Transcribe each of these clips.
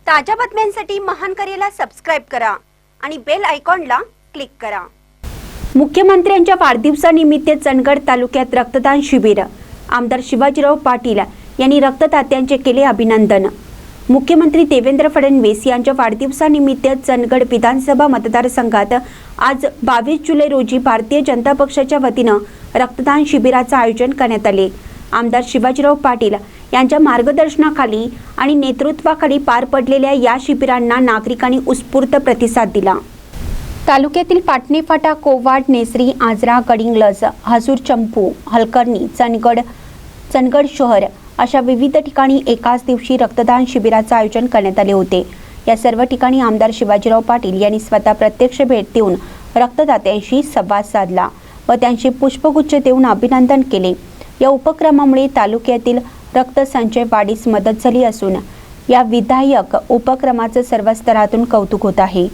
ताज्या बातम्यांसाठी महान करेला सबस्क्राइब करा आणि बेल आयकॉनला क्लिक करा। मुख्यमंत्र्यांच्या वाढदिवसानिमित्त चंदगड तालुक्यात रक्तदान शिबिर। आमदार शिवाजीराव पाटील यांनी रक्तदात्यांचे केले अभिनंदन। मुख्यमंत्री देवेंद्र फडणवीस यांच्या वाढदिवसानिमित्त चंदगड विधानसभा मतदारसंघात आज 22 जुलै रोजी भारतीय जनता पक्षाच्या वतीने रक्तदान शिबिराचे आयोजन करण्यात आले। आमदार शिवाजीराव पाटील यांच्या मार्गदर्शनाखाली आणि नेतृत्वाखाली पार पडलेल्या या शिबिरांना नागरिकांनी उत्स्फूर्त प्रतिसाद दिला। तालुक्यातील पाटणे फाटा, कोवाड, नेसरी, आजरा, गडिंग्लज, हसूर, चंपू, हलकर्णी, चंदगड शहर अशा विविध ठिकाणी एकाच दिवशी रक्तदान शिबिराचे आयोजन करण्यात आले होते। या सर्व ठिकाणी आमदार शिवाजीराव पाटील यांनी स्वतः प्रत्यक्ष भेट देऊन रक्तदात्यांशी संवाद साधला व त्यांचे पुष्पगुच्छ देऊन अभिनंदन केले। या उपक्रमामुळे तालुक्यातील रक्तसंचय वाढीस मदत झाली असून या विधायक उपक्रमाचे सर्व स्तरातून कौतुक होत आहे।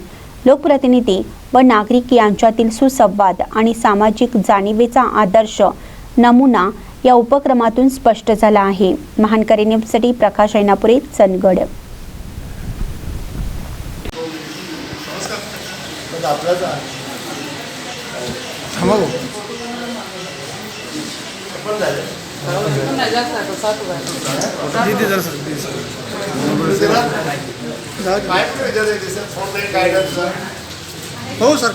लोकप्रतिनिधी व नागरिक यांच्यातील सुसंवाद आणि सामाजिक जाणीवेचा आदर्श नमुना या उपक्रमातून स्पष्ट झाला आहे। महान करे न्यूजसाठी प्रकाश ऐनापुरे, चंदगड। हो सर,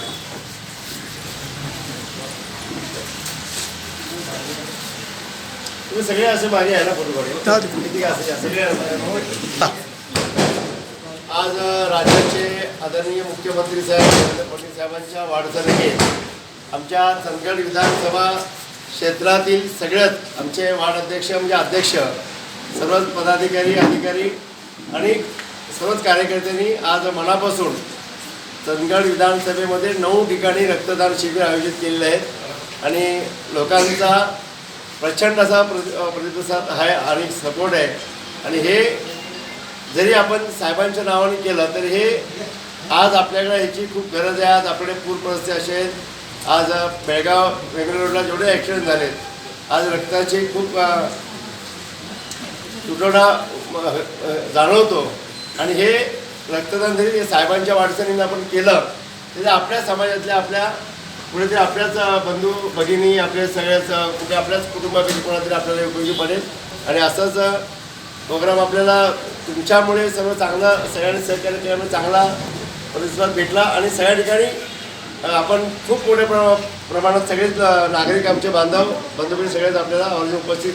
तुम्ही सगळे असे माझे आहे ना बरोबर। आज राज्याचे आदरणीय मुख्यमंत्री साहेब देवेंद्र फडणवीस साहेबांच्या वाढदिवसानिमित्त आमच्या चंदगड विधानसभा क्षेत्रातील सगळ्यात आमचे वार्ड अध्यक्ष म्हणजे अध्यक्ष, सर्वच पदाधिकारी, अधिकारी आणि सर्वच कार्यकर्त्यांनी आज मनापासून चंदगड विधानसभेमध्ये 9 ठिकाणी रक्तदान शिबिर आयोजित केलेले आहेत आणि लोकांचा प्रचंड असा प्रतिसाद आहे आणि सपोर्ट आहे। आणि हे जरी आपण साहेबांच्या नावाने केलं तर हे आज आपल्याकडे ह्याची खूप गरज आहे। आज आपल्याकडे पूर परिस्थिती अशी आहे, आज बेळगाव वेंगुर्ला रोडला जेवढे ॲक्सिडेंट झालेत, आज रक्ताची खूप तुटवडा जाणवतो आणि हे रक्तदान जरी साहेबांच्या वाढदिवसानिमित्त आपण केलं तरी आपल्या समाजातल्या, आपल्या पुढे तरी आपल्याच बंधू भगिनी, आपल्या सगळ्याच कुठे आपल्याच कुटुंबापैकी कोणातरी आपल्याला उपयोगी पडेल। आणि असंच प्रोग्राम आपल्याला तुमच्यामुळे सर्व चांगला, सगळ्यांनी सहकार्य केल्यामुळे चांगला प्रतिसाद भेटला आणि सगळ्या ठिकाणी आपण खूप मोठ्या प्रमाणात सगळेच नागरिक, आमचे बंधू सगळेच आपल्याला उपस्थित